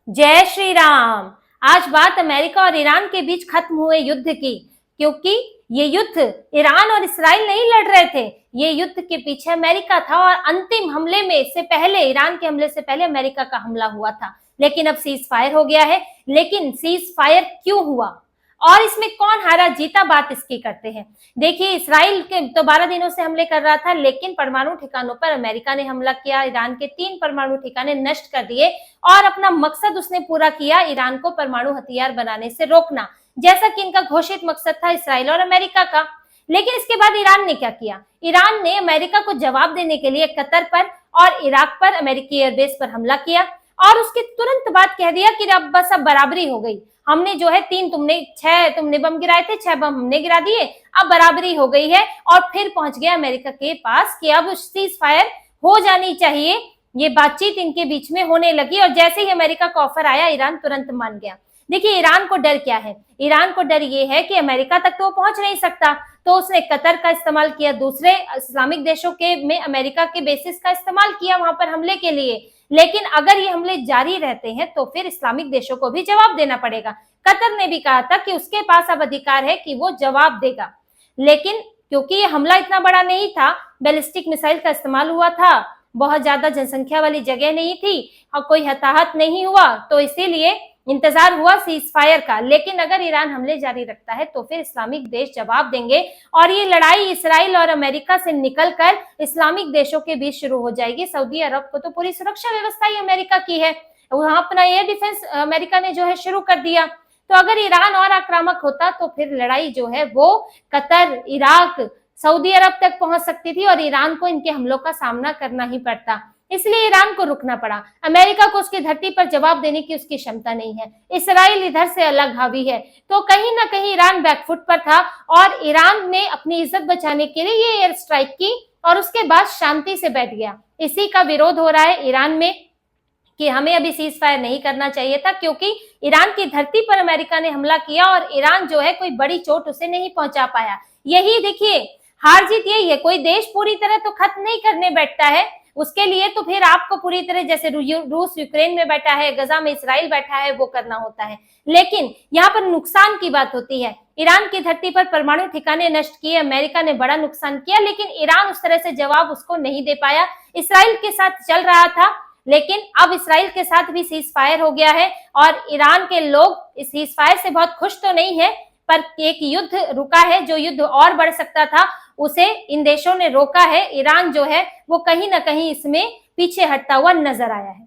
जय श्री राम। आज बात अमेरिका और ईरान के बीच खत्म हुए युद्ध की, क्योंकि ये युद्ध ईरान और इसराइल नहीं लड़ रहे थे। ये युद्ध के पीछे अमेरिका था और अंतिम हमले में से पहले, ईरान के हमले से पहले अमेरिका का हमला हुआ था। लेकिन अब सीज फायर हो गया है। लेकिन सीज फायर क्यों हुआ और इसमें कौन हारा जीता, बात इसकी करते हैं। देखिए, इसराइल के तो 12 दिनों से हमले कर रहा था, लेकिन परमाणु ठिकानों पर अमेरिका ने हमला किया। ईरान के 3 परमाणु ठिकाने नष्ट कर दिए और अपना मकसद उसने पूरा किया, ईरान को परमाणु हथियार बनाने से रोकना, जैसा कि इनका घोषित मकसद था इसराइल और अमेरिका का। लेकिन इसके बाद ईरान ने क्या किया? ईरान ने अमेरिका को जवाब देने के लिए कतर पर और इराक पर अमेरिकी एयरबेस पर हमला किया और उसके तुरंत बाद कह दिया कि अब बस अब बराबरी हो गई। हमने जो है 6 तुमने बम गिराए थे, 6 बम हमने गिरा दिए, अब बराबरी हो गई है। और फिर पहुंच गया अमेरिका के पास कि अब सीज फायर हो जानी चाहिए। ये बातचीत इनके बीच में होने लगी और जैसे ही अमेरिका का ऑफर आया, ईरान तुरंत मान गया। देखिए, ईरान को डर क्या है? ईरान को डर ये है कि अमेरिका तक तो वो पहुंच नहीं सकता, तो उसने कतर का इस्तेमाल किया, दूसरे इस्लामिक देशों के में अमेरिका के बेसिस का इस्तेमाल किया वहां पर हमले के लिए। लेकिन अगर ये हमले जारी रहते हैं तो फिर इस्लामिक देशों को भी जवाब देना पड़ेगा। कतर ने भी कहा था कि उसके पास अब अधिकार है कि वो जवाब देगा। लेकिन क्योंकि ये हमला इतना बड़ा नहीं था, बैलिस्टिक मिसाइल का इस्तेमाल हुआ था, बहुत ज्यादा जनसंख्या वाली जगह नहीं थी और कोई हताहत नहीं हुआ, तो इसीलिए इंतजार हुआ सीज फायर का। लेकिन अगर ईरान हमले जारी रखता है तो फिर इस्लामिक देश जवाब देंगे और ये लड़ाई इसराइल और अमेरिका से निकलकर इस्लामिक देशों के बीच शुरू हो जाएगी। सऊदी अरब को तो पूरी सुरक्षा व्यवस्था ही अमेरिका की है, वहां अपना एयर डिफेंस अमेरिका ने जो है शुरू कर दिया। तो अगर ईरान और आक्रामक होता तो फिर लड़ाई जो है वो कतर, इराक, सऊदी अरब तक पहुंच सकती थी और ईरान को इनके हमलों का सामना करना ही पड़ता। इसलिए ईरान को रुकना पड़ा। अमेरिका को उसकी धरती पर जवाब देने की उसकी क्षमता नहीं है। इसराइल इधर से अलग हावी है, तो कहीं ना कहीं ईरान बैकफुट पर था और ईरान ने अपनी इज्जत बचाने के लिए ये एयर स्ट्राइक की और उसके बाद शांति से बैठ गया। इसी का विरोध हो रहा है ईरान में कि हमें अभी सीज फायर नहीं करना चाहिए था, क्योंकि ईरान की धरती पर अमेरिका ने हमला किया और ईरान जो है कोई बड़ी चोट उसे नहीं पहुंचा पाया। यही देखिए, हार जीत यही है। कोई देश पूरी तरह तो खत्म नहीं करने बैठता है, उसके लिए तो फिर आपको पूरी तरह, जैसे रूस यूक्रेन में बैठा है, गजा में इसराइल बैठा है, वो करना होता है। लेकिन यहाँ पर नुकसान की बात होती है। ईरान की धरती पर परमाणु ठिकाने नष्ट किए, अमेरिका ने बड़ा नुकसान किया, लेकिन ईरान उस तरह से जवाब उसको नहीं दे पाया। इसराइल के साथ चल रहा था, लेकिन अब इसराइल के साथ भी सीज फायर हो गया है और ईरान के लोग इस सीज फायर से बहुत खुश तो नहीं है, पर एक युद्ध रुका है, जो युद्ध और बढ़ सकता था उसे इन देशों ने रोका है। ईरान जो है वो कहीं ना कहीं इसमें पीछे हटता हुआ नजर आया है।